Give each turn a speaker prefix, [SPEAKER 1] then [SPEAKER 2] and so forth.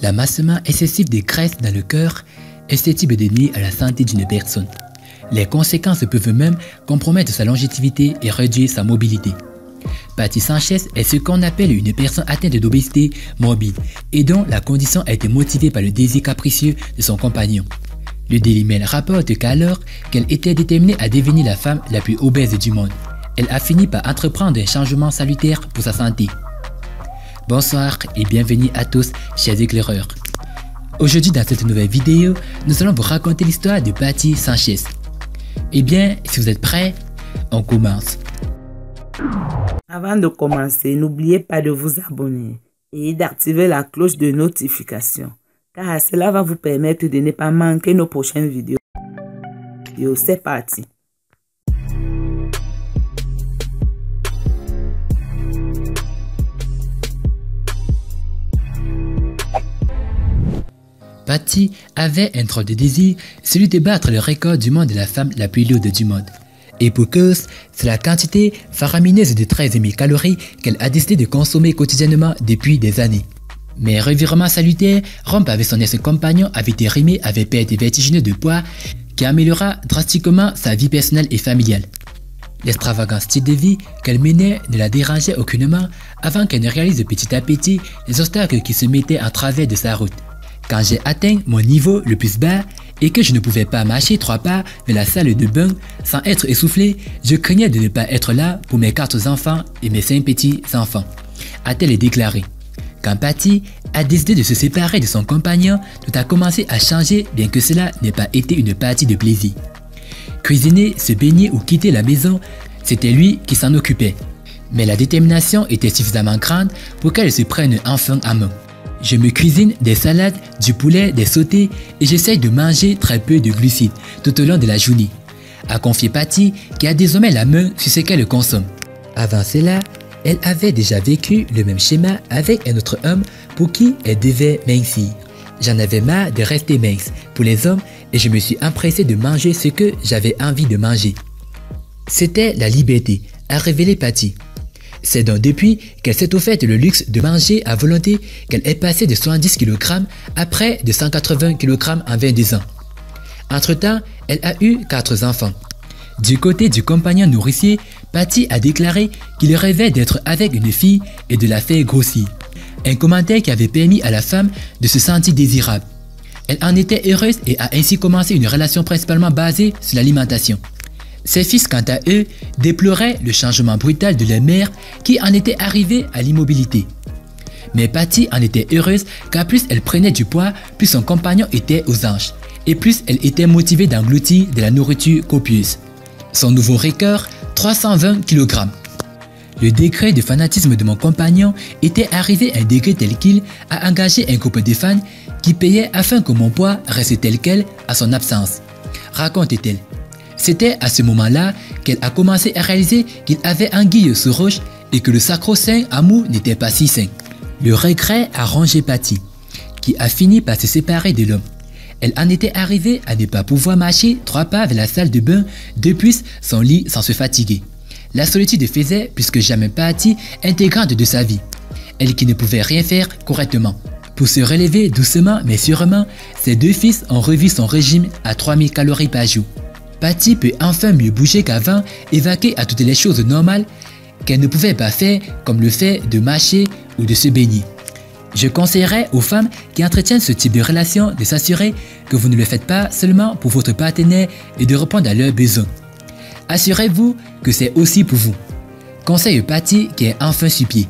[SPEAKER 1] L'amassement excessif des graisses dans le cœur est susceptible de nuire à la santé d'une personne. Les conséquences peuvent même compromettre sa longévité et réduire sa mobilité. Patty Sanchez est ce qu'on appelle une personne atteinte d'obésité morbide et dont la condition a été motivée par le désir capricieux de son compagnon. Le Daily Mail rapporte qu'alors qu'elle était déterminée à devenir la femme la plus obèse du monde, elle a fini par entreprendre un changement salutaire pour sa santé. Bonsoir et bienvenue à tous, chers éclaireurs. Aujourd'hui dans cette nouvelle vidéo, nous allons vous raconter l'histoire de Patty Sanchez. Eh bien, si vous êtes prêts, on commence.
[SPEAKER 2] Avant de commencer, n'oubliez pas de vous abonner et d'activer la cloche de notification, car cela va vous permettre de ne pas manquer nos prochaines vidéos. C'est parti.
[SPEAKER 1] Patty avait un drôle de désir, celui de battre le record du monde de la femme la plus lourde du monde. Et pour cause, c'est la quantité faramineuse de 13 000 calories qu'elle a décidé de consommer quotidiennement depuis des années. Mais revirement salutaire, rompre avec son ex-compagnon avait été rimé avec perte vertigineuse de poids qui améliora drastiquement sa vie personnelle et familiale. L'extravagant style de vie qu'elle menait ne la dérangeait aucunement avant qu'elle ne réalise petit à petit les obstacles qui se mettaient en travers de sa route. Quand j'ai atteint mon niveau le plus bas et que je ne pouvais pas marcher 3 pas vers la salle de bain sans être essoufflé, je craignais de ne pas être là pour mes 4 enfants et mes 5 petits-enfants, a-t-elle déclaré. Quand Patty a décidé de se séparer de son compagnon, tout a commencé à changer bien que cela n'ait pas été une partie de plaisir. Cuisiner, se baigner ou quitter la maison, c'était lui qui s'en occupait. Mais la détermination était suffisamment grande pour qu'elle se prenne enfin en main. Je me cuisine des salades, du poulet, des sautés et j'essaye de manger très peu de glucides tout au long de la journée, a confié Patty qui a désormais la main sur ce qu'elle consomme. Avant cela, elle avait déjà vécu le même schéma avec un autre homme pour qui elle devait mincir. J'en avais marre de rester mince pour les hommes et je me suis empressé de manger ce que j'avais envie de manger. C'était la liberté, a révélé Patty. C'est donc depuis qu'elle s'est offert le luxe de manger à volonté qu'elle est passée de 70 kg à près de 180 kg en 22 ans. Entre-temps, elle a eu 4 enfants. Du côté du compagnon nourricier, Patty a déclaré qu'il rêvait d'être avec une fille et de la faire grossir. Un commentaire qui avait permis à la femme de se sentir désirable. Elle en était heureuse et a ainsi commencé une relation principalement basée sur l'alimentation. Ses fils, quant à eux, déploraient le changement brutal de leur mère qui en était arrivée à l'immobilité. Mais Patty en était heureuse car plus elle prenait du poids, plus son compagnon était aux anges et plus elle était motivée d'engloutir de la nourriture copieuse. Son nouveau record, 320 kg. Le degré de fanatisme de mon compagnon était arrivé à un degré tel qu'il a engagé un groupe de fans qui payaient afin que mon poids reste tel quel à son absence, raconte-t-elle. C'était à ce moment-là qu'elle a commencé à réaliser qu'il avait anguille sous roche et que le sacro-saint amour n'était pas si sain. Le regret a rongé Patty, qui a fini par se séparer de l'homme. Elle en était arrivée à ne pas pouvoir marcher 3 pas vers la salle de bain depuis son lit sans se fatiguer. La solitude faisait plus que jamais partie intégrante de sa vie, elle qui ne pouvait rien faire correctement. Pour se relever doucement mais sûrement, ses 2 fils ont revu son régime à 3000 calories par jour. Patty peut enfin mieux bouger qu'avant et vaquer à toutes les choses normales qu'elle ne pouvait pas faire comme le fait de marcher ou de se baigner. Je conseillerais aux femmes qui entretiennent ce type de relation de s'assurer que vous ne le faites pas seulement pour votre partenaire et de répondre à leurs besoins. Assurez-vous que c'est aussi pour vous. Conseille Patty qui est enfin sur pied.